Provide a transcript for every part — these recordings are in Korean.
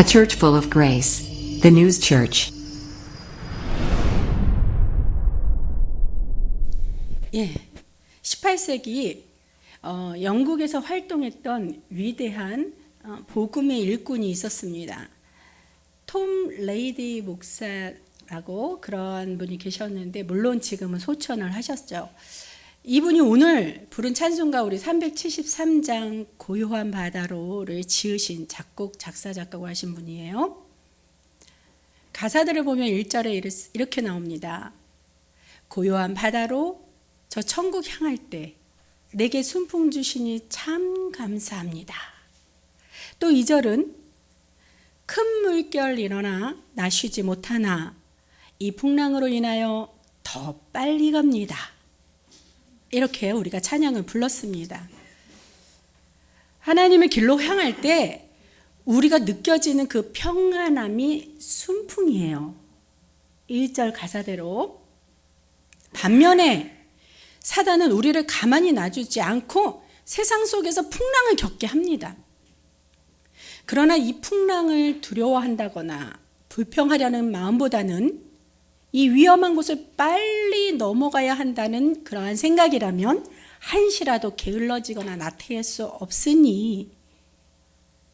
A church full of grace. The News Church. 예, 18세기 영국에서 활동했던 위대한 복음의 일꾼이 있었습니다. 톰 레이디 목사라고 그런 분이 계셨는데 물론 지금은 소천을 하셨죠. 이분이 오늘 부른 찬송가 우리 373장 고요한 바다로를 지으신 작곡, 작사, 작곡을 하신 분이에요. 가사들을 보면 1절에 이렇게 나옵니다. 고요한 바다로 저 천국 향할 때 내게 순풍 주시니 참 감사합니다. 또 2절은 큰 물결 일어나 나 쉬지 못하나 이 풍랑으로 인하여 더 빨리 갑니다. 이렇게 우리가 찬양을 불렀습니다. 하나님의 길로 향할 때 우리가 느껴지는 그 평안함이 순풍이에요. 1절 가사대로. 반면에 사단은 우리를 가만히 놔주지 않고 세상 속에서 풍랑을 겪게 합니다. 그러나 이 풍랑을 두려워한다거나 불평하려는 마음보다는 이 위험한 곳을 빨리 넘어가야 한다는 그러한 생각이라면 한시라도 게을러지거나 나태할 수 없으니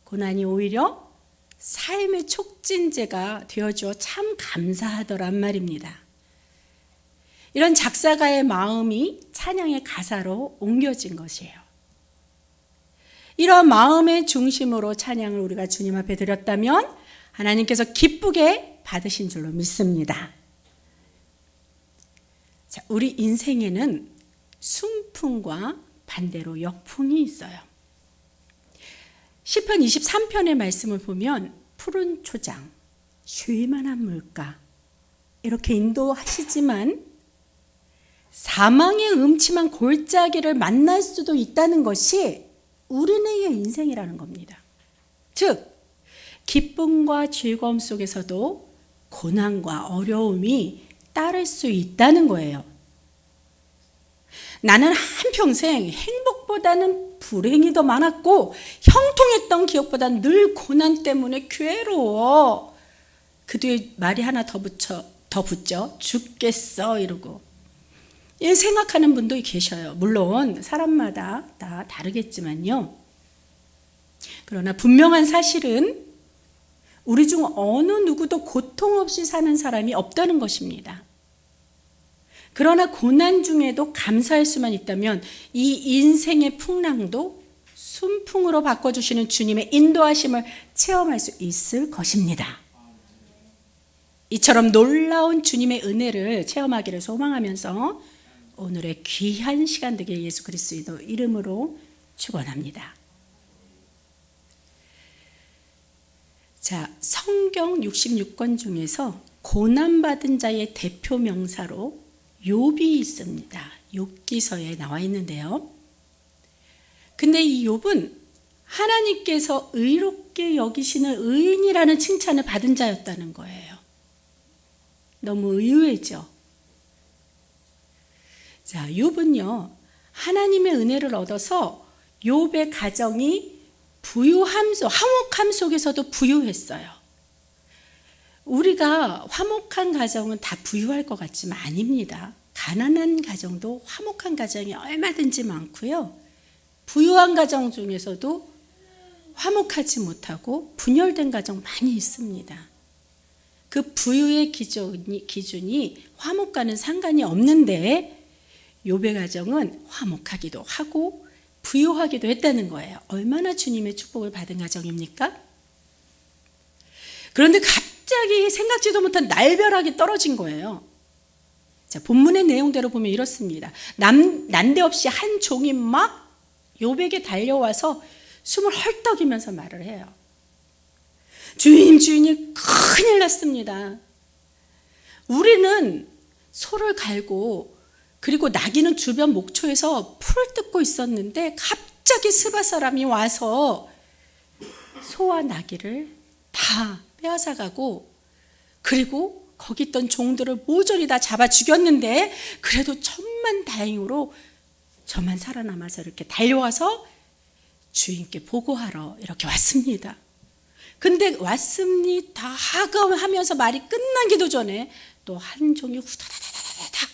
고난이 오히려 삶의 촉진제가 되어주어 참 감사하더란 말입니다. 이런 작사가의 마음이 찬양의 가사로 옮겨진 것이에요. 이런 마음의 중심으로 찬양을 우리가 주님 앞에 드렸다면 하나님께서 기쁘게 받으신 줄로 믿습니다. 자, 우리 인생에는 순풍과 반대로 역풍이 있어요. 시편 23편의 말씀을 보면 푸른 초장, 쉴만한 물가 이렇게 인도하시지만 사망의 음침한 골짜기를 만날 수도 있다는 것이 우리네의 인생이라는 겁니다. 즉 기쁨과 즐거움 속에서도 고난과 어려움이 따를 수 있다는 거예요. 나는 한평생 행복보다는 불행이 더 많았고 형통했던 기억보다는 늘 고난 때문에 괴로워. 그 뒤에 말이 하나 더 붙죠. 죽겠어 이러고. 예, 생각하는 분도 계셔요. 물론 사람마다 다 다르겠지만요. 그러나 분명한 사실은 우리 중 어느 누구도 고통 없이 사는 사람이 없다는 것입니다. 그러나 고난 중에도 감사할 수만 있다면 이 인생의 풍랑도 순풍으로 바꿔주시는 주님의 인도하심을 체험할 수 있을 것입니다. 이처럼 놀라운 주님의 은혜를 체험하기를 소망하면서 오늘의 귀한 시간 되게 예수 그리스도 이름으로 축원합니다. 자, 성경 66권 중에서 고난받은 자의 대표 명사로 욥이 있습니다. 욥기서에 나와 있는데요. 근데 이 욥은 하나님께서 의롭게 여기시는 의인이라는 칭찬을 받은 자였다는 거예요. 너무 의외죠. 자, 욥은요, 하나님의 은혜를 얻어서 욥의 가정이 화목함 속에서도 부유했어요. 우리가 화목한 가정은 다 부유할 것 같지만 아닙니다. 가난한 가정도 화목한 가정이 얼마든지 많고요. 부유한 가정 중에서도 화목하지 못하고 분열된 가정 많이 있습니다. 그 부유의 기준이 화목과는 상관이 없는데 욥의 가정은 화목하기도 하고 부유하기도 했다는 거예요. 얼마나 주님의 축복을 받은 가정입니까? 그런데 갑자기 생각지도 못한 날벼락이 떨어진 거예요. 자, 본문의 내용대로 보면 이렇습니다. 난데없이 한 종이 막 욥에게 달려와서 숨을 헐떡이면서 말을 해요. 주인이 큰일 났습니다. 우리는 소를 갈고 그리고 나귀는 주변 목초에서 풀을 뜯고 있었는데 갑자기 스바 사람이 와서 소와 나귀를 다 빼앗아가고 그리고 거기 있던 종들을 모조리 다 잡아 죽였는데 그래도 천만다행으로 저만 살아남아서 이렇게 달려와서 주인께 보고하러 이렇게 왔습니다. 근데 왔습니다 하면서 말이 끝나기도 전에 또 한 종이 후다다다다닥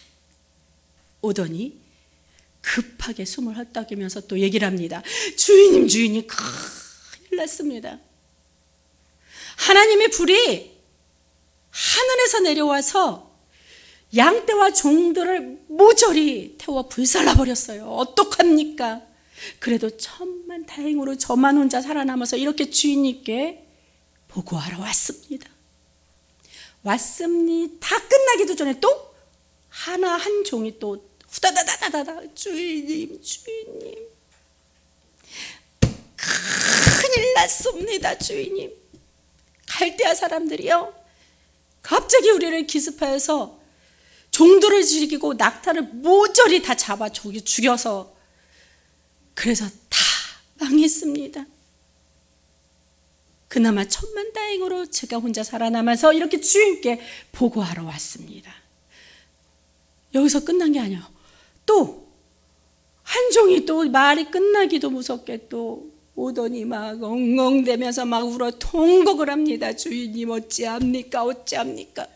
오더니 급하게 숨을 헐떡이면서 또 얘기를 합니다. 주인님 큰일 났습니다. 하나님의 불이 하늘에서 내려와서 양떼와 종들을 모조리 태워 불살라 버렸어요. 어떡합니까? 그래도 천만다행으로 저만 혼자 살아남아서 이렇게 주인님께 보고하러 왔습니다. 다 끝나기도 전에 또 한 종이 또 후다다다다다 주인님 큰일 났습니다. 주인님. 갈대아 사람들이요 갑자기 우리를 기습하여서 종들을 죽이고 낙타를 모조리 다 잡아 죽여서 그래서 다 망했습니다. 그나마 천만다행으로 제가 혼자 살아남아서 이렇게 주인께 보고하러 왔습니다. 여기서 끝난 게 아니에요. 또 한 종이 또 말이 끝나기도 무섭게 또 오더니 막 엉엉대면서 막 울어 통곡을 합니다. 주인님 어찌합니까?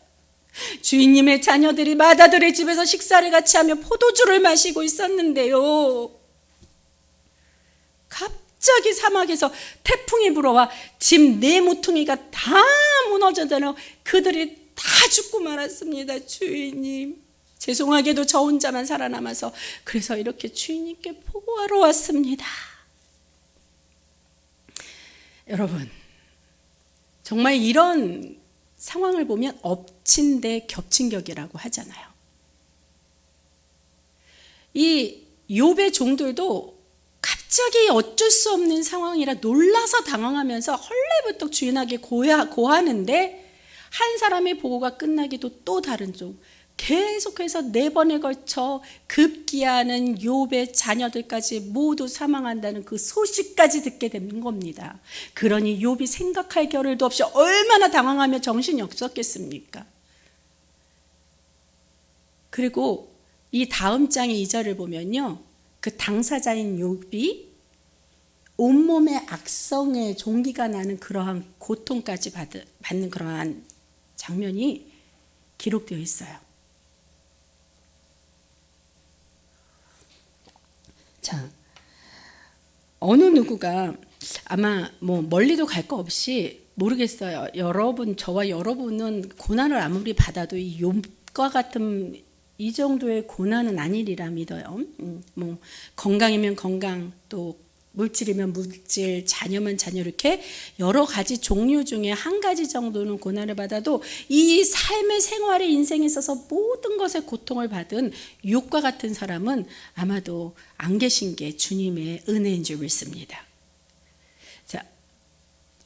주인님의 자녀들이 마다들의 집에서 식사를 같이 하며 포도주를 마시고 있었는데요. 갑자기 사막에서 태풍이 불어와 집 네 모퉁이가 다 무너져서 그들이 다 죽고 말았습니다. 주인님. 죄송하게도 저 혼자만 살아남아서 그래서 이렇게 주인님께 보고하러 왔습니다. 여러분, 정말 이런 상황을 보면 엎친 데 겹친 격이라고 하잖아요. 이 욥의 종들도 갑자기 어쩔 수 없는 상황이라 놀라서 당황하면서 헐레벌떡 주인에게 고하는데 한 사람의 보고가 끝나기도 또 다른 종, 계속해서 4번에 걸쳐 급기야는 욥의 자녀들까지 모두 사망한다는 그 소식까지 듣게 되는 겁니다. 그러니 욥이 생각할 겨를도 없이 얼마나 당황하며 정신이 없었겠습니까? 그리고 이 다음 장의 2절을 보면요, 그 당사자인 욥이 온몸에 악성의 종기가 나는 그러한 고통까지 받는 그러한 장면이 기록되어 있어요. 자, 어느 누구가 아마 뭐 멀리도 갈 거 없이 모르겠어요. 저와 여러분은 고난을 아무리 받아도 이 욥과 같은 이 정도의 고난은 아니리라 믿어요. 뭐 건강이면 건강, 또 물질이면 물질, 자녀면 자녀, 이렇게 여러 가지 종류 중에 한 가지 정도는 고난을 받아도 이 삶의 생활의 인생에 있어서 모든 것에 고통을 받은 욥과 같은 사람은 아마도 안 계신 게 주님의 은혜인 줄 믿습니다. 자,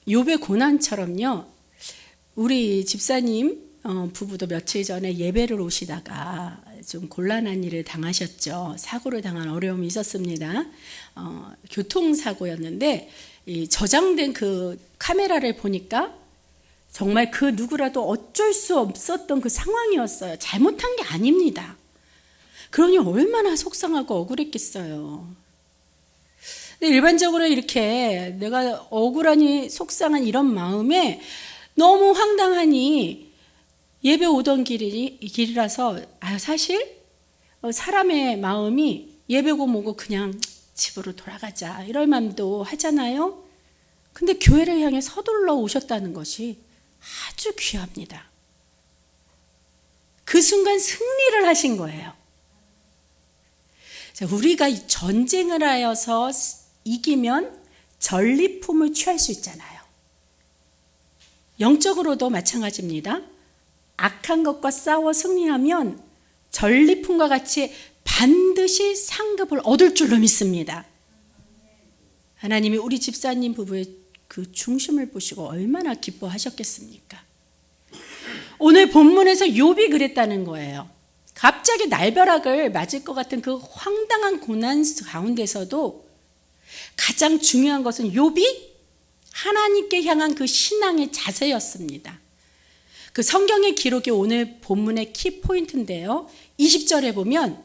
욥의 고난처럼요, 우리 집사님 부부도 며칠 전에 예배를 오시다가 좀 곤란한 일을 당하셨죠. 사고를 당한 어려움이 있었습니다. 교통사고였는데 이 저장된 그 카메라를 보니까 정말 그 누구라도 어쩔 수 없었던 그 상황이었어요. 잘못한 게 아닙니다. 그러니 얼마나 속상하고 억울했겠어요. 근데 일반적으로 이렇게 내가 억울하니 속상한 이런 마음에 너무 황당하니 예배 오던 길이라서 사실 사람의 마음이 예배고 뭐고 그냥 집으로 돌아가자 이럴 마음도 하잖아요. 근데 교회를 향해 서둘러 오셨다는 것이 아주 귀합니다. 그 순간 승리를 하신 거예요. 자, 우리가 전쟁을 하여서 이기면 전리품을 취할 수 있잖아요. 영적으로도 마찬가지입니다. 악한 것과 싸워 승리하면 전리품과 같이 반드시 상급을 얻을 줄로 믿습니다. 하나님이 우리 집사님 부부의 그 중심을 보시고 얼마나 기뻐하셨겠습니까? 오늘 본문에서 욥이 그랬다는 거예요. 갑자기 날벼락을 맞을 것 같은 그 황당한 고난 가운데서도 가장 중요한 것은 욥이 하나님께 향한 그 신앙의 자세였습니다. 그 성경의 기록이 오늘 본문의 키포인트인데요. 20절에 보면,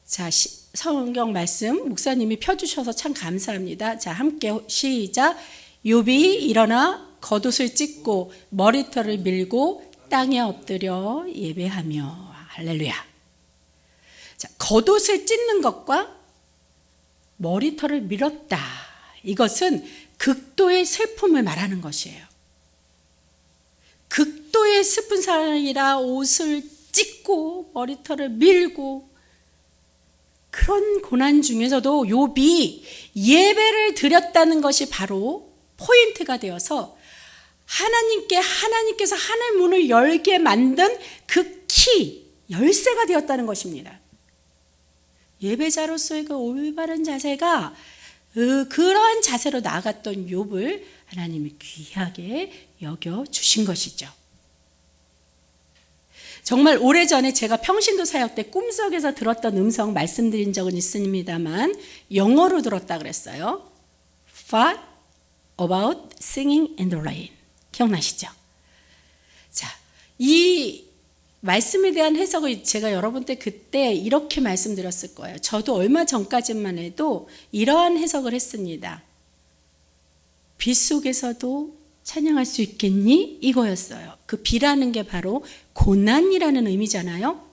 자, 성경 말씀 목사님이 펴주셔서 참 감사합니다. 자, 함께 시작. 욥이 일어나 겉옷을 찢고 머리털을 밀고 땅에 엎드려 예배하며. 할렐루야. 자, 겉옷을 찢는 것과 머리털을 밀었다. 이것은 극도의 슬픔을 말하는 것이에요. 극도의 슬픈 사람이라 옷을 찢고 머리털을 밀고, 그런 고난 중에서도 욥이 예배를 드렸다는 것이 바로 포인트가 되어서 하나님께서 하늘 문을 열게 만든 그 키, 열쇠가 되었다는 것입니다. 예배자로서의 그 올바른 자세가 그러한 자세로 나아갔던 욥을 하나님이 귀하게 여겨주신 것이죠. 정말 오래전에 제가 평신도 사역 때 꿈속에서 들었던 음성 말씀드린 적은 있습니다만 영어로 들었다 그랬어요. What about singing in the rain? 기억나시죠? 자, 이 말씀에 대한 해석을 제가 여러분께 그때 이렇게 말씀드렸을 거예요. 저도 얼마 전까지만 해도 이러한 해석을 했습니다. 비 속에서도 찬양할 수 있겠니? 이거였어요. 그 비라는 게 바로 고난이라는 의미잖아요.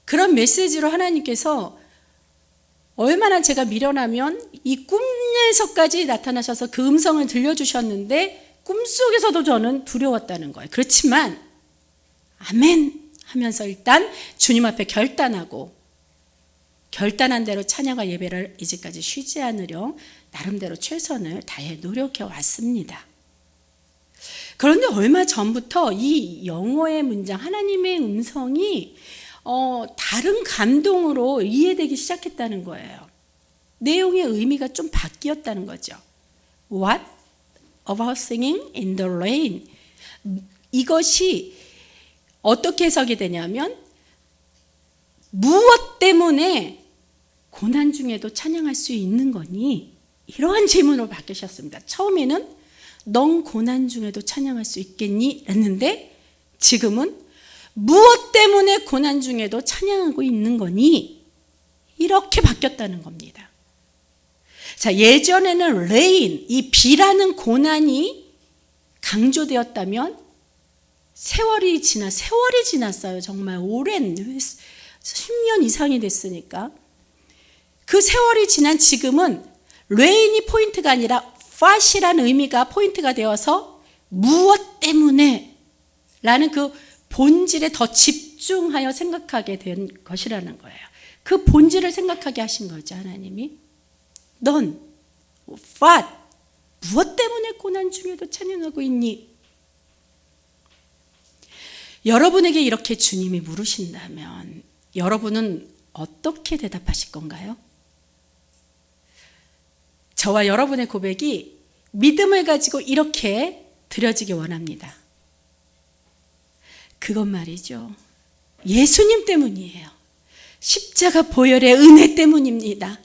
그런 메시지로 하나님께서 얼마나 제가 미련하면 이 꿈에서까지 나타나셔서 그 음성을 들려주셨는데 꿈속에서도 저는 두려웠다는 거예요. 그렇지만 아멘 하면서 일단 주님 앞에 결단한 대로 찬양과 예배를 이제까지 쉬지 않으려 나름대로 최선을 다해 노력해 왔습니다. 그런데 얼마 전부터 이 영어의 문장, 하나님의 음성이 다른 감동으로 이해되기 시작했다는 거예요. 내용의 의미가 좀 바뀌었다는 거죠. What about singing in the rain? 이것이 어떻게 해석이 되냐면 무엇 때문에 고난 중에도 찬양할 수 있는 거니? 이러한 질문으로 바뀌셨습니다. 처음에는 넌 고난 중에도 찬양할 수 있겠니? 했는데 지금은 무엇 때문에 고난 중에도 찬양하고 있는 거니? 이렇게 바뀌었다는 겁니다. 자, 예전에는 레인, 이 비라는 고난이 강조되었다면 세월이 지났어요. 정말 오랜 10년 이상이 됐으니까. 그 세월이 지난 지금은 레인이 포인트가 아니라 fat이라는 의미가 포인트가 되어서 무엇 때문에 라는 그 본질에 더 집중하여 생각하게 된 것이라는 거예요. 그 본질을 생각하게 하신 거죠, 하나님이. 넌 what? 무엇 때문에 고난 중에도 찬양하고 있니? 여러분에게 이렇게 주님이 물으신다면 여러분은 어떻게 대답하실 건가요? 저와 여러분의 고백이 믿음을 가지고 이렇게 드려지기 원합니다. 그건 말이죠. 예수님 때문이에요. 십자가 보혈의 은혜 때문입니다.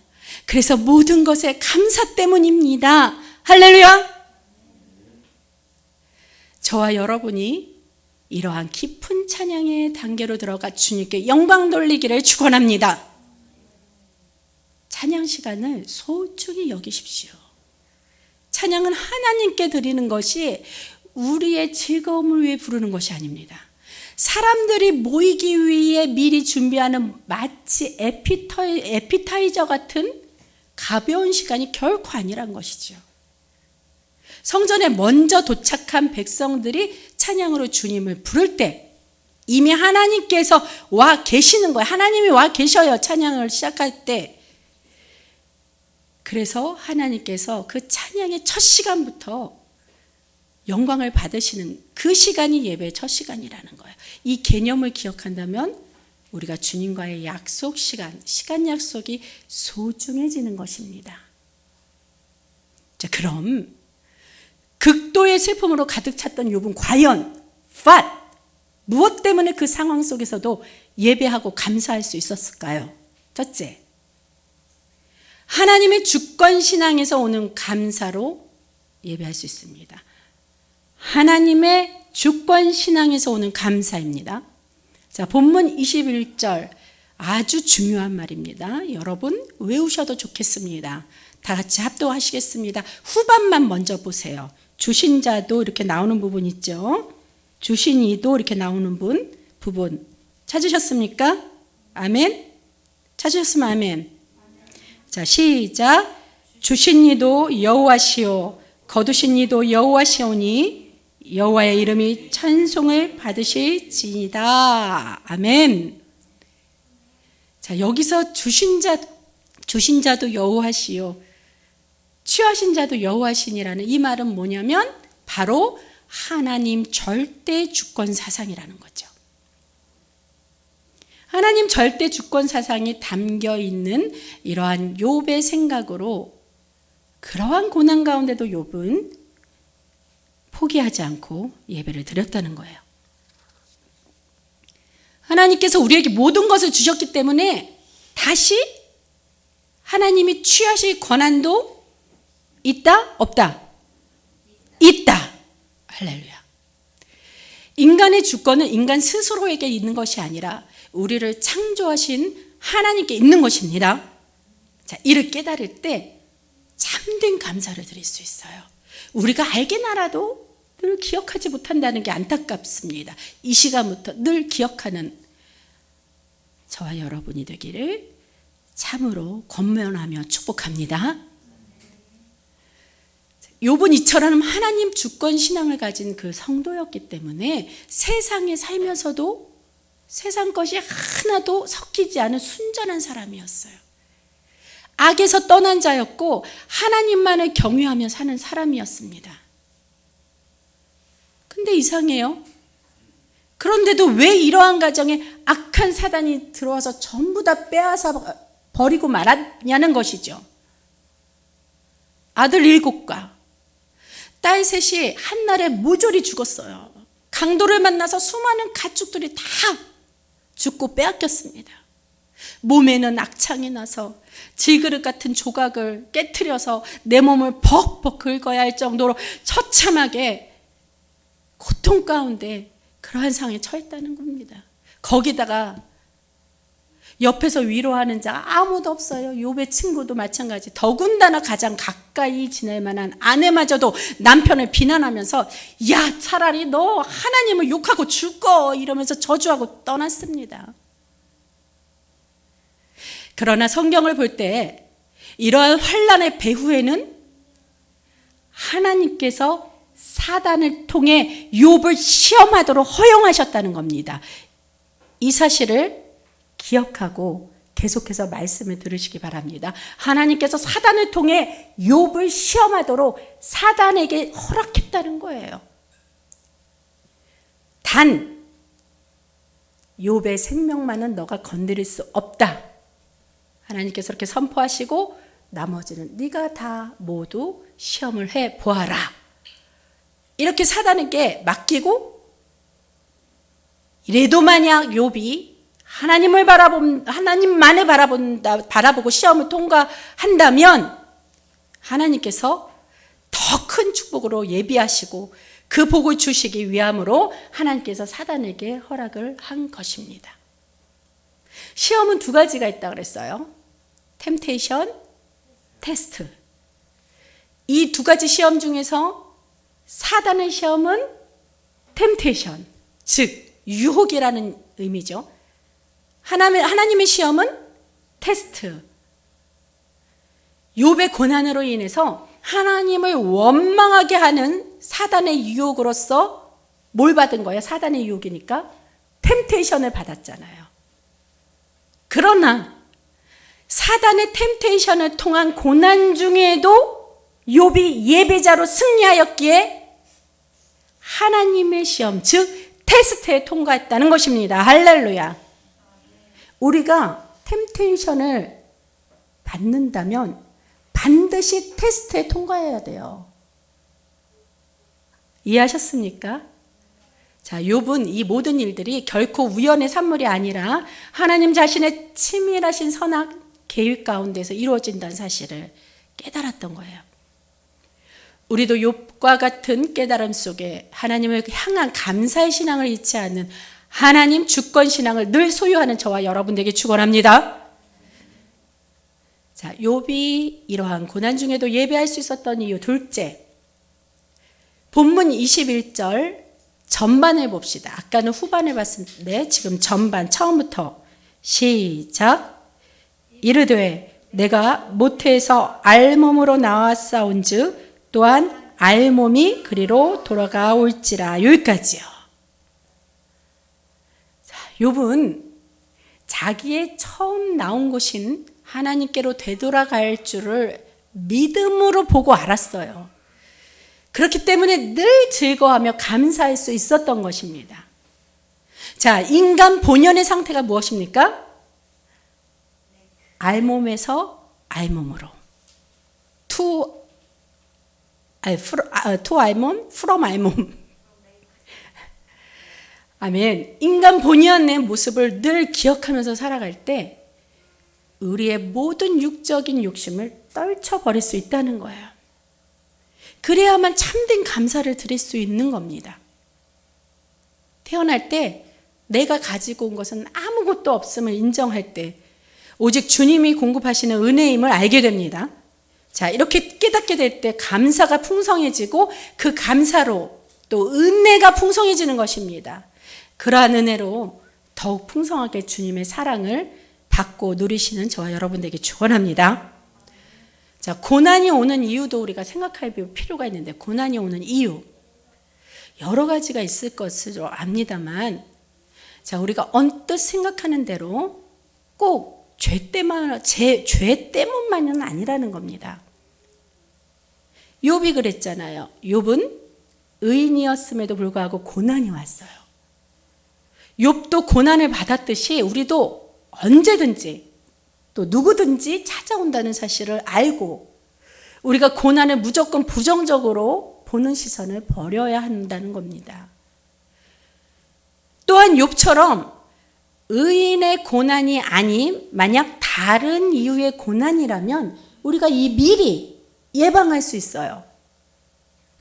그래서 모든 것에 감사 때문입니다. 할렐루야! 저와 여러분이 이러한 깊은 찬양의 단계로 들어가 주님께 영광 돌리기를 축원합니다. 찬양 시간을 소중히 여기십시오. 찬양은 하나님께 드리는 것이 우리의 즐거움을 위해 부르는 것이 아닙니다. 사람들이 모이기 위해 미리 준비하는 마치 에피타이저 같은 가벼운 시간이 결코 아니란 것이죠. 성전에 먼저 도착한 백성들이 찬양으로 주님을 부를 때 이미 하나님께서 와 계시는 거예요. 하나님이 와 계셔요. 찬양을 시작할 때. 그래서 하나님께서 그 찬양의 첫 시간부터 영광을 받으시는 그 시간이 예배의 첫 시간이라는 거예요. 이 개념을 기억한다면 우리가 주님과의 약속 시간 약속이 소중해지는 것입니다. 자, 그럼 극도의 슬픔으로 가득 찼던 욥은 과연 무엇 때문에 그 상황 속에서도 예배하고 감사할 수 있었을까요? 첫째, 하나님의 주권 신앙에서 오는 감사로 예배할 수 있습니다. 하나님의 주권 신앙에서 오는 감사입니다. 자, 본문 21절 아주 중요한 말입니다. 여러분 외우셔도 좋겠습니다. 다 같이 합독하시겠습니다. 후반만 먼저 보세요. 주신 자도 이렇게 나오는 부분 있죠. 주신 이도 이렇게 나오는 부분 찾으셨습니까? 아멘. 찾으셨으면 아멘. 자, 시작. 주신 이도 여호와시요 거두신 이도 여호와시오니 여호와의 이름이 찬송을 받으실지니다. 아멘. 자, 여기서 주신 자도 여호와시요 취하신 자도 여호와시니라는 이 말은 뭐냐면 바로 하나님 절대 주권 사상이라는 거죠. 하나님 절대 주권 사상이 담겨 있는 이러한 욥의 생각으로 그러한 고난 가운데도 욥은 포기하지 않고 예배를 드렸다는 거예요. 하나님께서 우리에게 모든 것을 주셨기 때문에 다시 하나님이 취하실 권한도 있다? 없다? 있다. 할렐루야. 인간의 주권은 인간 스스로에게 있는 것이 아니라 우리를 창조하신 하나님께 있는 것입니다. 자, 이를 깨달을 때 참된 감사를 드릴 수 있어요. 우리가 알긴 알아도 늘 기억하지 못한다는 게 안타깝습니다. 이 시간부터 늘 기억하는 저와 여러분이 되기를 참으로 권면하며 축복합니다. 욥은 이처럼 하나님 주권 신앙을 가진 그 성도였기 때문에 세상에 살면서도 세상 것이 하나도 섞이지 않은 순전한 사람이었어요. 악에서 떠난 자였고 하나님만을 경외하며 사는 사람이었습니다. 근데 이상해요. 그런데도 왜 이러한 가정에 악한 사단이 들어와서 전부 다 빼앗아 버리고 말았냐는 것이죠. 아들 7과 딸 셋이 한날에 모조리 죽었어요. 강도를 만나서 수많은 가축들이 다 죽고 빼앗겼습니다. 몸에는 악창이 나서 질그릇 같은 조각을 깨트려서 내 몸을 벅벅 긁어야 할 정도로 처참하게 고통 가운데 그러한 상황에 처했다는 겁니다. 거기다가 옆에서 위로하는 자가 아무도 없어요. 욥의 친구도 마찬가지. 더군다나 가장 가까이 지낼 만한 아내마저도 남편을 비난하면서 야, 차라리 너 하나님을 욕하고 죽어 이러면서 저주하고 떠났습니다. 그러나 성경을 볼 때 이러한 환난의 배후에는 하나님께서 사단을 통해 욥을 시험하도록 허용하셨다는 겁니다. 이 사실을 기억하고 계속해서 말씀을 들으시기 바랍니다. 하나님께서 사단을 통해 욥을 시험하도록 사단에게 허락했다는 거예요. 단 욥의 생명만은 너가 건드릴 수 없다. 하나님께서 이렇게 선포하시고 나머지는 네가 다 모두 시험을 해 보아라. 이렇게 사단에게 맡기고 이래도 만약 욥이 하나님만을 바라보고 시험을 통과한다면 하나님께서 더 큰 축복으로 예비하시고 그 복을 주시기 위함으로 하나님께서 사단에게 허락을 한 것입니다. 시험은 2가지가 있다고 그랬어요. 템테이션, 테스트. 이 2가지 시험 중에서 사단의 시험은 템테이션, 즉 유혹이라는 의미죠. 하나님의 시험은 테스트. 욥의 고난으로 인해서 하나님을 원망하게 하는 사단의 유혹으로서 뭘 받은 거예요? 사단의 유혹이니까 템테이션을 받았잖아요. 그러나 사단의 템테이션을 통한 고난 중에도 욥이 예배자로 승리하였기에 하나님의 시험, 즉 테스트에 통과했다는 것입니다. 할렐루야. 우리가 템테이션을 받는다면 반드시 테스트에 통과해야 돼요. 이해하셨습니까? 자, 욥은 이 모든 일들이 결코 우연의 산물이 아니라 하나님 자신의 치밀하신 선악 계획 가운데서 이루어진다는 사실을 깨달았던 거예요. 우리도 욥과 같은 깨달음 속에 하나님을 향한 감사의 신앙을 잃지 않는 하나님 주권 신앙을 늘 소유하는 저와 여러분에게 축원합니다. 자, 욥이 이러한 고난 중에도 예배할 수 있었던 이유 둘째, 본문 21절 전반을 봅시다. 아까는 후반을 봤는데 지금 전반 처음부터 시작. 이르되 내가 모태에서 알몸으로 나왔사온즉 또한 알몸이 그리로 돌아가올지라. 여기까지요. 자, 욥은 자기의 처음 나온 곳인 하나님께로 되돌아갈 줄을 믿음으로 보고 알았어요. 그렇기 때문에 늘 즐거워하며 감사할 수 있었던 것입니다. 자, 인간 본연의 상태가 무엇입니까? 알몸에서 알몸으로. to 알몸, from 알몸. 아멘. 인간 본연의 모습을 늘 기억하면서 살아갈 때 우리의 모든 육적인 욕심을 떨쳐버릴 수 있다는 거예요. 그래야만 참된 감사를 드릴 수 있는 겁니다. 태어날 때 내가 가지고 온 것은 아무것도 없음을 인정할 때 오직 주님이 공급하시는 은혜임을 알게 됩니다. 자, 이렇게 깨닫게 될 때 감사가 풍성해지고 그 감사로 또 은혜가 풍성해지는 것입니다. 그러한 은혜로 더욱 풍성하게 주님의 사랑을 받고 누리시는 저와 여러분들에게 축원합니다. 자, 고난이 오는 이유도 우리가 생각할 필요가 있는데, 고난이 오는 이유 여러 가지가 있을 것으로 압니다만, 자, 우리가 언뜻 생각하는 대로 꼭 죄 때문만은 아니라는 겁니다. 욥이 그랬잖아요. 욥은 의인이었음에도 불구하고 고난이 왔어요. 욥도 고난을 받았듯이 우리도 언제든지 또 누구든지 찾아온다는 사실을 알고 우리가 고난을 무조건 부정적으로 보는 시선을 버려야 한다는 겁니다. 또한 욥처럼 의인의 고난이 아닌 만약 다른 이유의 고난이라면 우리가 이 미리 예방할 수 있어요.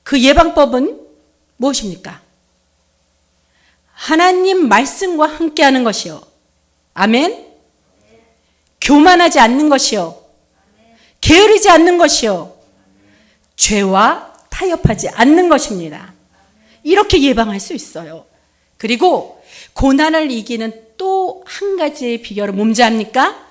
그 예방법은 무엇입니까? 하나님 말씀과 함께하는 것이요. 아멘. 교만하지 않는 것이요. 게으르지 않는 것이요. 죄와 타협하지 않는 것입니다. 이렇게 예방할 수 있어요. 그리고 고난을 이기는 또 한 가지의 비결은 뭔지 압니까?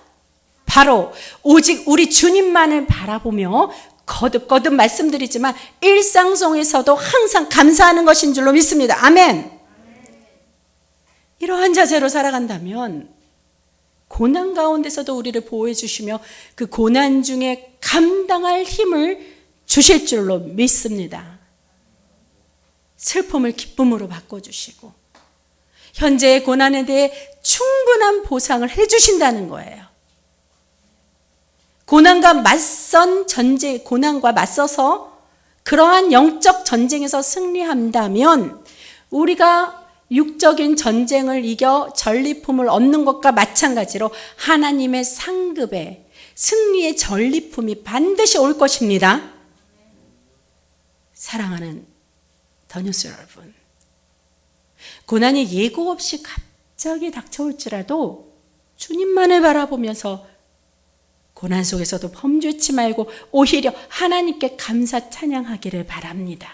바로 오직 우리 주님만을 바라보며 거듭거듭 말씀드리지만 일상 속에서도 항상 감사하는 것인 줄로 믿습니다. 아멘. 이러한 자세로 살아간다면 고난 가운데서도 우리를 보호해 주시며 그 고난 중에 감당할 힘을 주실 줄로 믿습니다. 슬픔을 기쁨으로 바꿔주시고 현재의 고난에 대해 충분한 보상을 해주신다는 거예요. 고난과 맞서서 그러한 영적 전쟁에서 승리한다면 우리가 육적인 전쟁을 이겨 전리품을 얻는 것과 마찬가지로 하나님의 상급에 승리의 전리품이 반드시 올 것입니다. 사랑하는 더뉴스 여러분, 고난이 예고 없이 갑자기 닥쳐올지라도 주님만을 바라보면서 고난 속에서도 범죄치 말고 오히려 하나님께 감사 찬양하기를 바랍니다.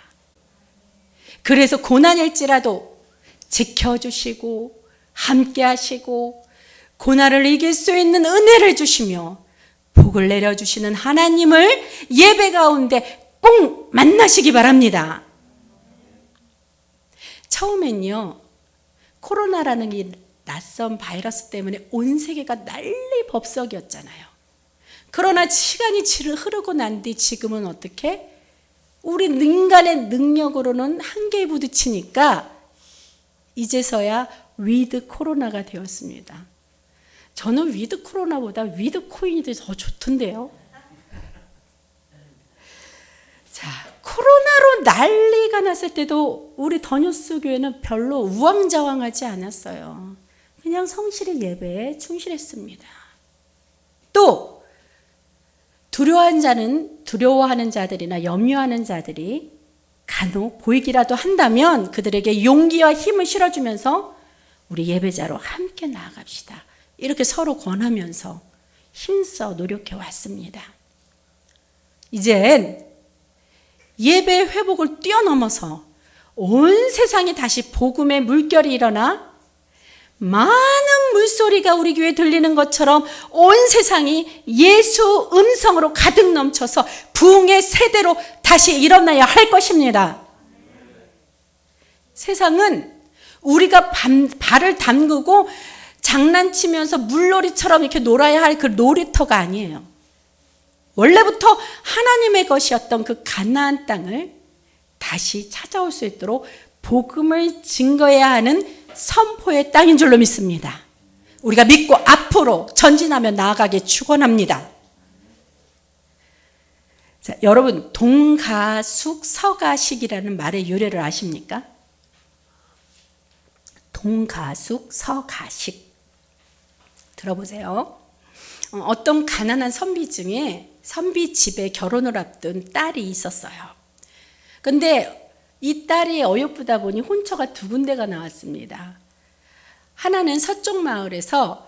그래서 고난일지라도 지켜주시고 함께하시고 고난을 이길 수 있는 은혜를 주시며 복을 내려주시는 하나님을 예배 가운데 꼭 만나시기 바랍니다. 처음엔요, 코로나라는 이 낯선 바이러스 때문에 온 세계가 난리 법석이었잖아요. 그러나 시간이 흐르고 난 뒤 지금은 어떻게? 우리 인간의 능력으로는 한계에 부딪히니까 이제서야 위드 코로나가 되었습니다. 저는 위드 코로나보다 위드 코인이 더 좋던데요. 자, 코로나로 난리가 났을 때도 우리 더뉴스 교회는 별로 우왕좌왕하지 않았어요. 그냥 성실히 예배에 충실했습니다. 또 두려워하는 자들이나 염려하는 자들이 간혹 보이기라도 한다면 그들에게 용기와 힘을 실어주면서 우리 예배자로 함께 나아갑시다. 이렇게 서로 권하면서 힘써 노력해 왔습니다. 이젠 예배 회복을 뛰어넘어서 온 세상에 다시 복음의 물결이 일어나 많은 물소리가 우리 교회에 들리는 것처럼 온 세상이 예수 음성으로 가득 넘쳐서 부흥의 세대로 다시 일어나야 할 것입니다. 세상은 우리가 발을 담그고 장난치면서 물놀이처럼 이렇게 놀아야 할 그 놀이터가 아니에요. 원래부터 하나님의 것이었던 그 가나안 땅을 다시 찾아올 수 있도록 복음을 증거해야 하는 선포의 땅인 줄로 믿습니다. 우리가 믿고 앞으로 전진하며 나아가기 축원합니다. 자, 여러분 동가숙 서가식이라는 말의 유래를 아십니까? 동가숙 서가식 들어보세요. 어떤 가난한 선비 중에 선비 집에 결혼을 앞둔 딸이 있었어요. 근데 이 딸이 어여쁘다 보니 혼처가 두 군데가 나왔습니다. 하나는 서쪽 마을에서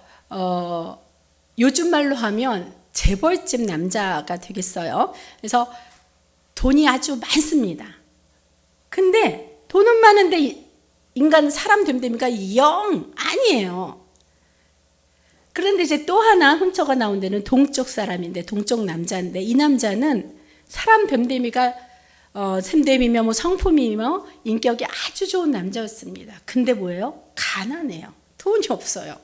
요즘 말로 하면 재벌집 남자가 되겠어요. 그래서 돈이 아주 많습니다. 근데 돈은 많은데 인간 사람 됨됨이가 영 아니에요. 그런데 이제 또 하나 혼처가 나온 데는 동쪽 사람인데 동쪽 남자인데 이 남자는 사람 됨됨이가 샘됨이며 뭐 성품이며 인격이 아주 좋은 남자였습니다. 근데 뭐예요? 가난해요. 돈이 없어요.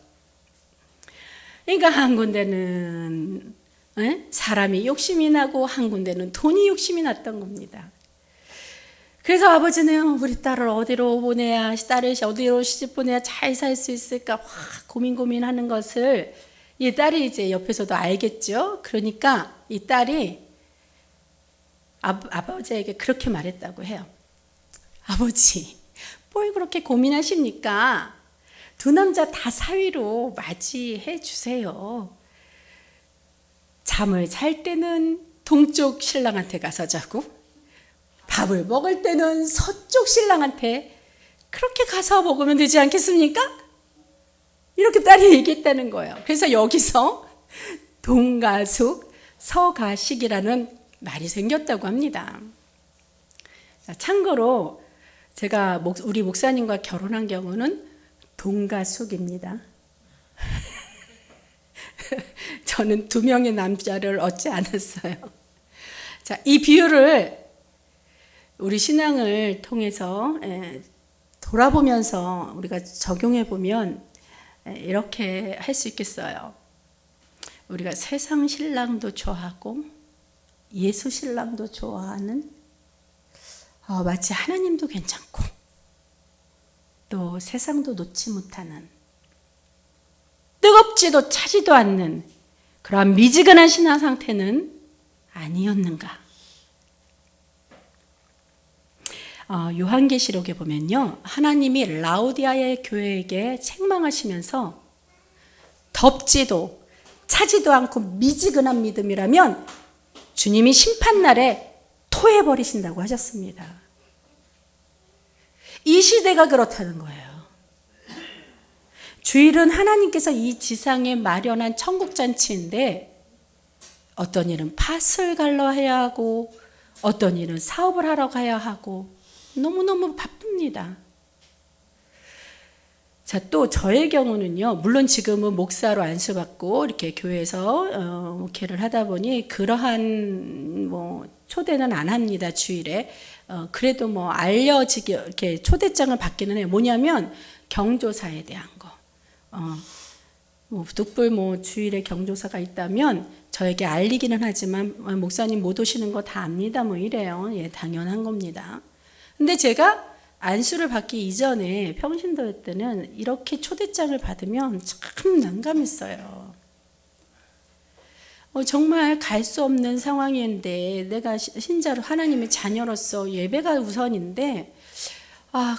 그러니까 한 군데는 사람이 욕심이 나고 한 군데는 돈이 욕심이 났던 겁니다. 그래서 아버지는 우리 딸을 어디로 보내야, 딸을 어디로 시집 보내야 잘 살 수 있을까 고민하는 것을 이 딸이 이제 옆에서도 알겠죠. 그러니까 이 딸이 아버지에게 그렇게 말했다고 해요. 아버지, 뭘 그렇게 고민하십니까? 두 남자 다 사위로 맞이해 주세요. 잠을 잘 때는 동쪽 신랑한테 가서 자고 밥을 먹을 때는 서쪽 신랑한테 그렇게 가서 먹으면 되지 않겠습니까? 이렇게 딸이 얘기했다는 거예요. 그래서 여기서 동가숙 서가식이라는 말이 생겼다고 합니다. 참고로 제가 우리 목사님과 결혼한 경우는 동가숙입니다. 저는 2명의 남자를 얻지 않았어요. 자, 이 비유를 우리 신앙을 통해서 돌아보면서 우리가 적용해 보면 이렇게 할 수 있겠어요. 우리가 세상 신랑도 좋아하고 예수 신랑도 좋아하는 마치 하나님도 괜찮고 또 세상도 놓지 못하는 뜨겁지도 차지도 않는 그러한 미지근한 신앙 상태는 아니었는가? 요한계시록에 보면요, 하나님이 라오디아의 교회에게 책망하시면서 덥지도 차지도 않고 미지근한 믿음이라면 주님이 심판날에 토해버리신다고 하셨습니다. 이 시대가 그렇다는 거예요. 주일은 하나님께서 이 지상에 마련한 천국잔치인데 어떤 일은 팥을 갈러 해야 하고 어떤 일은 사업을 하러 가야 하고 너무너무 바쁩니다. 자, 또 저의 경우는요, 물론 지금은 목사로 안수받고 이렇게 교회에서 목회를 하다 보니 그러한 초대는 안 합니다, 주일에. 그래도 알려지게 이렇게 초대장을 받기는 해요. 뭐냐면 경조사에 대한 거. 뚝불 주일에 경조사가 있다면 저에게 알리기는 하지만 목사님 못 오시는 거 다 압니다. 이래요. 예, 당연한 겁니다. 근데 제가 안수를 받기 이전에 평신도회 때는 이렇게 초대장을 받으면 참 난감했어요. 정말 갈 수 없는 상황인데 내가 신자로 하나님의 자녀로서 예배가 우선인데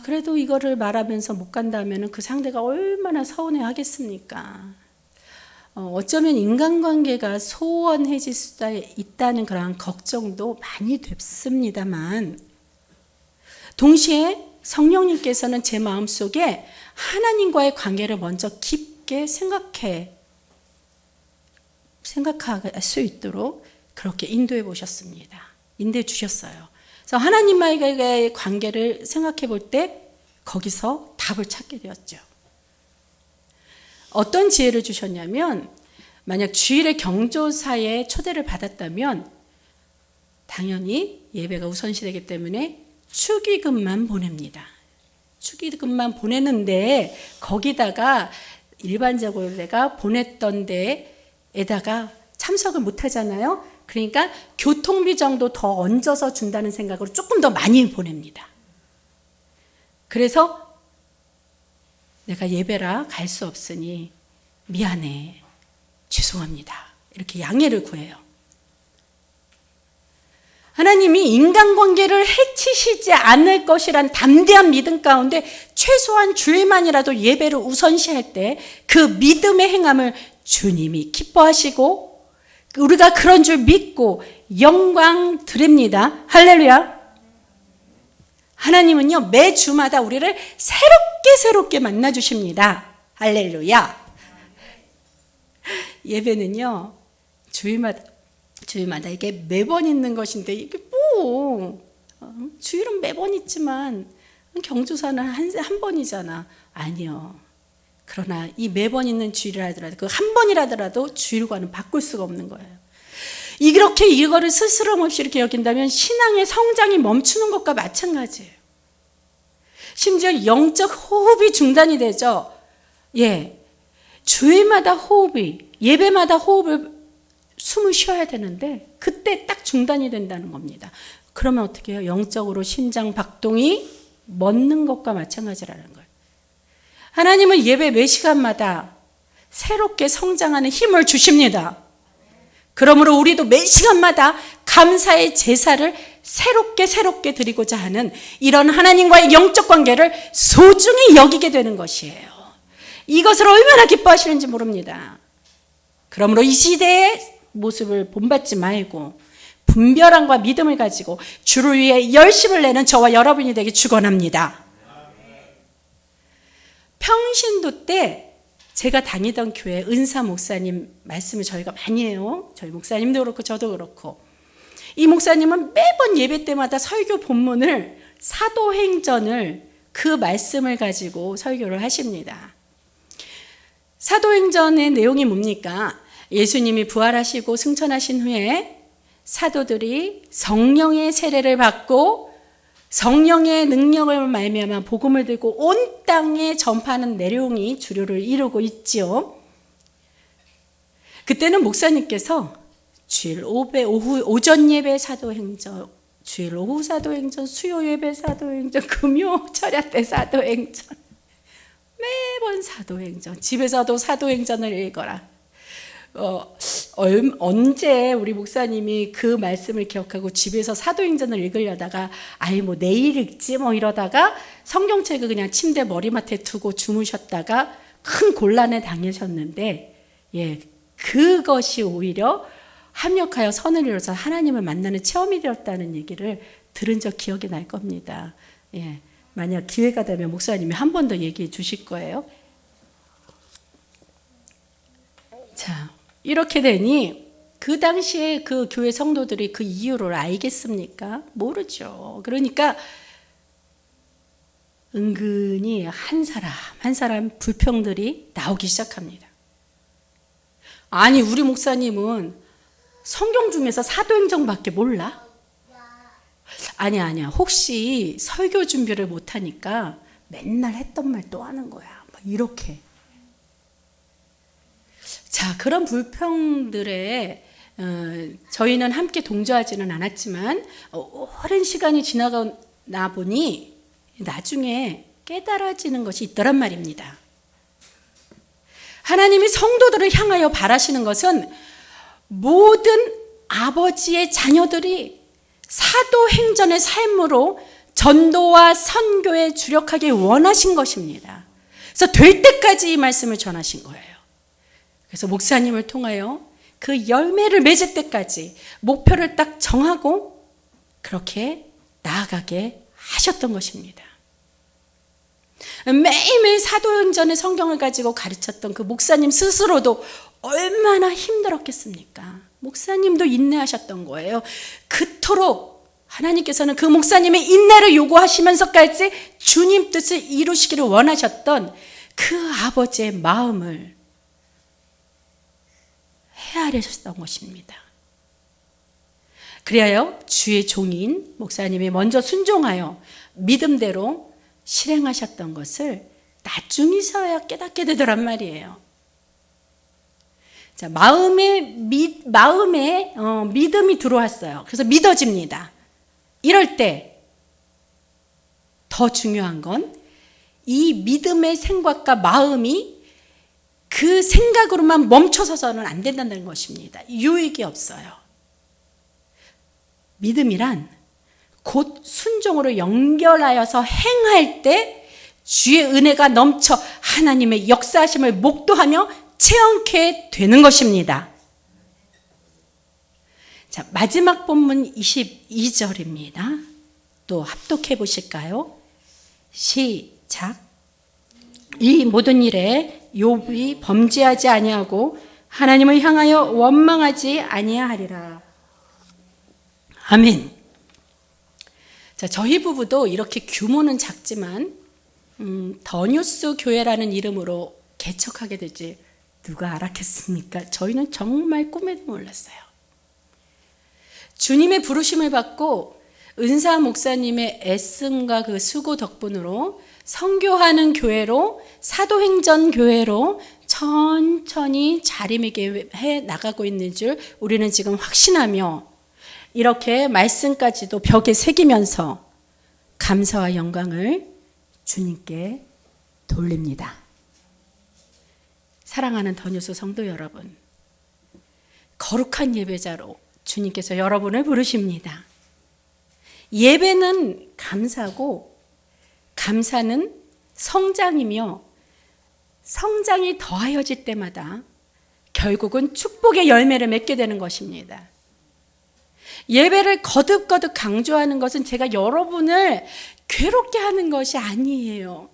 그래도 이거를 말하면서 못 간다면 그 상대가 얼마나 서운해 하겠습니까? 어쩌면 인간관계가 소원해질 수도 있다는 그런 걱정도 많이 됐습니다만 동시에 성령님께서는 제 마음속에 하나님과의 관계를 먼저 깊게 생각할 수 있도록 그렇게 인도해 보셨습니다. 인도해 주셨어요. 그래서 하나님과의 관계를 생각해 볼 때 거기서 답을 찾게 되었죠. 어떤 지혜를 주셨냐면, 만약 주일에 경조사에 초대를 받았다면 당연히 예배가 우선시되기 때문에 축의금만 보냅니다. 축의금만 보내는데 거기다가 일반적으로 내가 보냈던 데에다가 참석을 못 하잖아요. 그러니까 교통비 정도 더 얹어서 준다는 생각으로 조금 더 많이 보냅니다. 그래서 내가 예배라 갈 수 없으니 미안해, 죄송합니다, 이렇게 양해를 구해요. 하나님이 인간관계를 해치시지 않을 것이란 담대한 믿음 가운데 최소한 주일만이라도 예배를 우선시할 때 그 믿음의 행함을 주님이 기뻐하시고 우리가 그런 줄 믿고 영광 드립니다. 할렐루야. 하나님은요, 매 주마다 우리를 새롭게 만나주십니다. 할렐루야. 예배는요, 주일마다 이게 매번 있는 것인데, 이게 주일은 매번 있지만 경주사는 한 번이잖아. 아니요. 그러나 이 매번 있는 주일이라 하더라도 그 한 번이라더라도 주일과는 바꿀 수가 없는 거예요. 이렇게 이거를 스스럼 없이 이렇게 여긴다면 신앙의 성장이 멈추는 것과 마찬가지예요. 심지어 영적 호흡이 중단이 되죠. 주일마다 예배마다 호흡을 숨을 쉬어야 되는데 그때 딱 중단이 된다는 겁니다. 그러면 어떻게 해요? 영적으로 심장 박동이 멎는 것과 마찬가지라는 거예요. 하나님은 예배 매 시간마다 새롭게 성장하는 힘을 주십니다. 그러므로 우리도 매 시간마다 감사의 제사를 새롭게 드리고자 하는 이런 하나님과의 영적 관계를 소중히 여기게 되는 것이에요. 이것을 얼마나 기뻐하시는지 모릅니다. 그러므로 이 시대의 모습을 본받지 말고 분별함과 믿음을 가지고 주를 위해 열심을 내는 저와 여러분이 되기 축원합니다. 평신도 때 제가 다니던 교회 은사 목사님 말씀을 저희가 많이 해요. 저희 목사님도 그렇고 저도 그렇고. 이 목사님은 매번 예배 때마다 설교 본문을 사도행전을 그 말씀을 가지고 설교를 하십니다. 사도행전의 내용이 뭡니까? 예수님이 부활하시고 승천하신 후에 사도들이 성령의 세례를 받고 성령의 능력을 말미암아 복음을 들고 온 땅에 전파하는 내용이 주류를 이루고 있지요. 그때는 목사님께서 주일 오전 예배 사도행전, 주일 오후 사도행전, 수요 예배 사도행전, 금요 철야 때 사도행전, 매번 사도행전, 집에서도 사도행전을 읽어라. 언제 우리 목사님이 그 말씀을 기억하고 집에서 사도행전을 읽으려다가 내일 읽지 이러다가 성경책을 그냥 침대 머리맡에 두고 주무셨다가 큰 곤란에 당하셨는데, 그것이 오히려 합력하여 선을 이루어서 하나님을 만나는 체험이 되었다는 얘기를 들은 적 기억이 날 겁니다. 만약 기회가 되면 목사님이 한 번 더 얘기해 주실 거예요. 자, 이렇게 되니 그 당시에 그 교회 성도들이 그 이유를 알겠습니까? 모르죠. 그러니까 은근히 한 사람 불평들이 나오기 시작합니다. 아니, 우리 목사님은 성경 중에서 사도행전밖에 몰라? 아니야. 혹시 설교 준비를 못하니까 맨날 했던 말 또 하는 거야. 이렇게. 자, 그런 불평들에 저희는 함께 동조하지는 않았지만 오랜 시간이 지나가나 보니 나중에 깨달아지는 것이 있더란 말입니다. 하나님이 성도들을 향하여 바라시는 것은 모든 아버지의 자녀들이 사도행전의 삶으로 전도와 선교에 주력하길 원하신 것입니다. 그래서 될 때까지 이 말씀을 전하신 거예요. 그래서 목사님을 통하여 그 열매를 맺을 때까지 목표를 딱 정하고 그렇게 나아가게 하셨던 것입니다. 매일매일 사도행전의 성경을 가지고 가르쳤던 그 목사님 스스로도 얼마나 힘들었겠습니까? 목사님도 인내하셨던 거예요. 그토록 하나님께서는 그 목사님의 인내를 요구하시면서까지 주님 뜻을 이루시기를 원하셨던 그 아버지의 마음을 헤아리셨던 것입니다. 그리하여 주의 종인 목사님이 먼저 순종하여 믿음대로 실행하셨던 것을 나중에서야 깨닫게 되더란 말이에요. 자, 마음에 믿음이 들어왔어요. 그래서 믿어집니다. 이럴 때 더 중요한 건 이 믿음의 생각과 마음이 그 생각으로만 멈춰서는 안 된다는 것입니다. 유익이 없어요. 믿음이란 곧 순종으로 연결하여서 행할 때 주의 은혜가 넘쳐 하나님의 역사하심을 목도하며 체험케 되는 것입니다. 자, 마지막 본문 22절입니다. 또 합독해 보실까요? 시작. 이 모든 일에 욥이 범죄하지 아니하고 하나님을 향하여 원망하지 아니하리라. 아멘. 자, 저희 부부도 이렇게 규모는 작지만 더뉴스 교회라는 이름으로 개척하게 될지 누가 알았겠습니까? 저희는 정말 꿈에도 몰랐어요. 주님의 부르심을 받고 은사 목사님의 애씀과 그 수고 덕분으로 선교하는 교회로, 사도행전 교회로 천천히 자리매김해 나가고 있는 줄 우리는 지금 확신하며 이렇게 말씀까지도 벽에 새기면서 감사와 영광을 주님께 돌립니다. 사랑하는 더뉴스 성도 여러분, 거룩한 예배자로 주님께서 여러분을 부르십니다. 예배는 감사고 감사는 성장이며 성장이 더하여질 때마다 결국은 축복의 열매를 맺게 되는 것입니다. 예배를 거듭거듭 강조하는 것은 제가 여러분을 괴롭게 하는 것이 아니에요.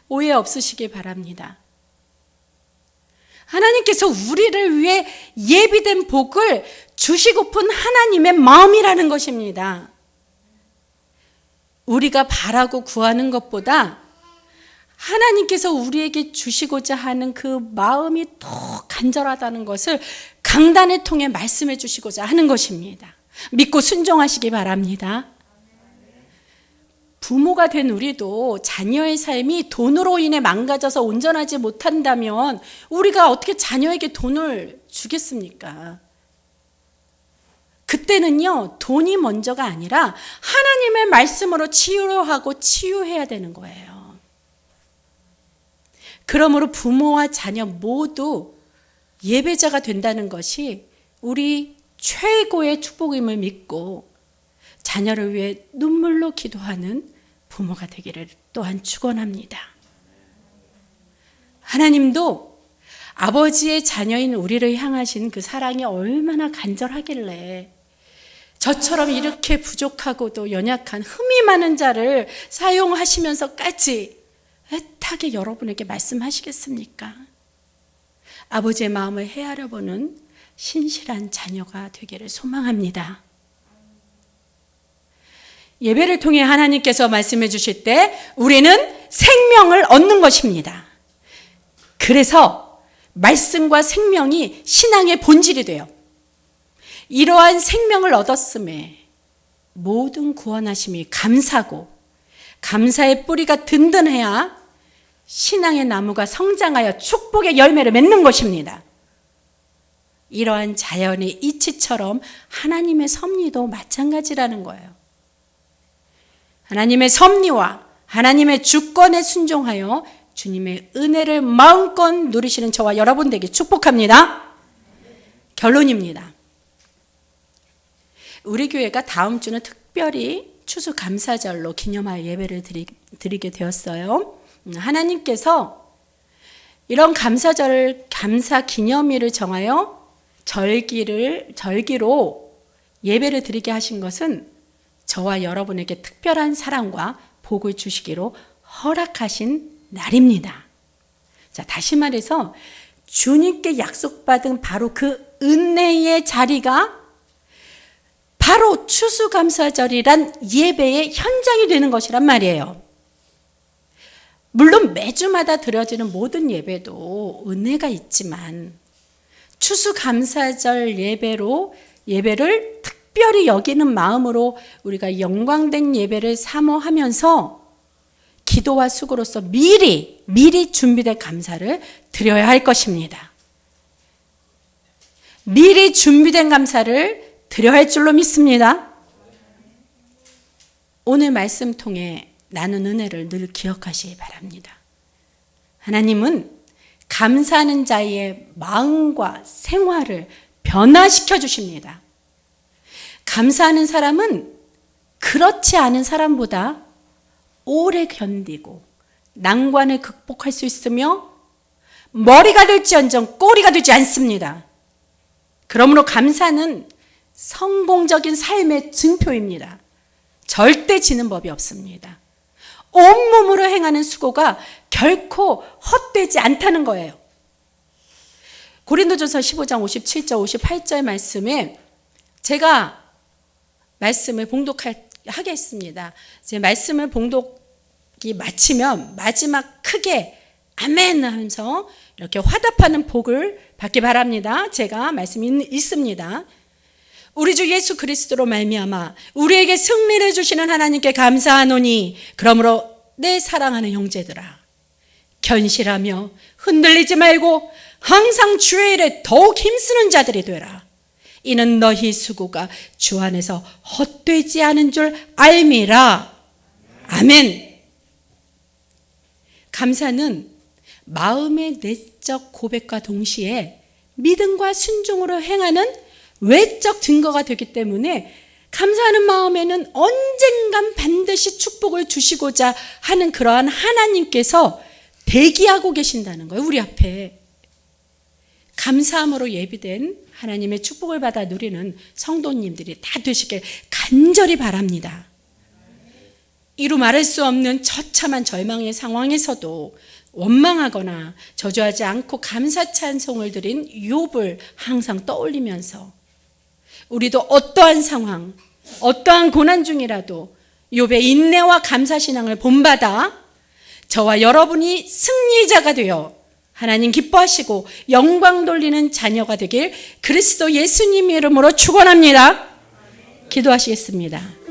오해 없으시기 바랍니다. 하나님께서 우리를 위해 예비된 복을 주시고픈 하나님의 마음이라는 것입니다. 우리가 바라고 구하는 것보다 하나님께서 우리에게 주시고자 하는 그 마음이 더 간절하다는 것을 강단을 통해 말씀해 주시고자 하는 것입니다. 믿고 순종하시기 바랍니다. 부모가 된 우리도 자녀의 삶이 돈으로 인해 망가져서 온전하지 못한다면 우리가 어떻게 자녀에게 돈을 주겠습니까? 그때는요, 돈이 먼저가 아니라 하나님의 말씀으로 치유하고 치유해야 되는 거예요. 그러므로 부모와 자녀 모두 예배자가 된다는 것이 우리 최고의 축복임을 믿고 자녀를 위해 눈물로 기도하는 부모가 되기를 또한 축원합니다. 하나님도 아버지의 자녀인 우리를 향하신 그 사랑이 얼마나 간절하길래 저처럼 이렇게 부족하고도 연약한 흠이 많은 자를 사용하시면서까지 애타게 여러분에게 말씀하시겠습니까? 아버지의 마음을 헤아려보는 신실한 자녀가 되기를 소망합니다. 예배를 통해 하나님께서 말씀해 주실 때 우리는 생명을 얻는 것입니다. 그래서 말씀과 생명이 신앙의 본질이 돼요. 이러한 생명을 얻었음에 모든 구원하심이 감사고 감사의 뿌리가 든든해야 신앙의 나무가 성장하여 축복의 열매를 맺는 것입니다. 이러한 자연의 이치처럼 하나님의 섭리도 마찬가지라는 거예요. 하나님의 섭리와 하나님의 주권에 순종하여 주님의 은혜를 마음껏 누리시는 저와 여러분 되기 축복합니다. 결론입니다. 우리 교회가 다음 주는 특별히 추수감사절로 기념하여 예배를 드리게 되었어요. 하나님께서 이런 감사절, 감사 기념일을 정하여 절기로 예배를 드리게 하신 것은 저와 여러분에게 특별한 사랑과 복을 주시기로 허락하신 날입니다. 자, 다시 말해서 주님께 약속받은 바로 그 은혜의 자리가 바로 추수감사절이란 예배의 현장이 되는 것이란 말이에요. 물론 매주마다 드려지는 모든 예배도 은혜가 있지만 추수감사절 예배를 특별히 여기는 마음으로 우리가 영광된 예배를 사모하면서 기도와 수고로서 미리 준비된 감사를 드려야 할 것입니다. 미리 준비된 감사를 드려야 할 줄로 믿습니다. 오늘 말씀 통해 나눈 은혜를 늘 기억하시기 바랍니다. 하나님은 감사하는 자의 마음과 생활을 변화시켜 주십니다. 감사하는 사람은 그렇지 않은 사람보다 오래 견디고 난관을 극복할 수 있으며 머리가 될지언정 꼬리가 되지 않습니다. 그러므로 감사는 성공적인 삶의 증표입니다. 절대 지는 법이 없습니다. 온몸으로 행하는 수고가 결코 헛되지 않다는 거예요. 고린도전서 15장 57절 58절 말씀에 제가 말씀을 봉독하겠습니다. 제 말씀을 봉독이 마치면 마지막 크게 아멘 하면서 이렇게 화답하는 복을 받기 바랍니다. 제가 말씀이 있습니다. 우리 주 예수 그리스도로 말미암아 우리에게 승리를 주시는 하나님께 감사하노니 그러므로 내 사랑하는 형제들아 견실하며 흔들리지 말고 항상 주의 일에 더욱 힘쓰는 자들이 되라. 이는 너희 수고가 주 안에서 헛되지 않은 줄 알미라. 아멘. 감사는 마음의 내적 고백과 동시에 믿음과 순종으로 행하는 외적 증거가 되기 때문에 감사하는 마음에는 언젠간 반드시 축복을 주시고자 하는 그러한 하나님께서 대기하고 계신다는 거예요. 우리 앞에. 감사함으로 예비된 하나님의 축복을 받아 누리는 성도님들이 다 되시길 간절히 바랍니다. 이루 말할 수 없는 처참한 절망의 상황에서도 원망하거나 저주하지 않고 감사 찬송을 드린 욥을 항상 떠올리면서 우리도 어떠한 상황, 어떠한 고난 중이라도 욥의 인내와 감사 신앙을 본받아 저와 여러분이 승리자가 되어 하나님 기뻐하시고 영광 돌리는 자녀가 되길 그리스도 예수님의 이름으로 축원합니다. 기도하시겠습니다.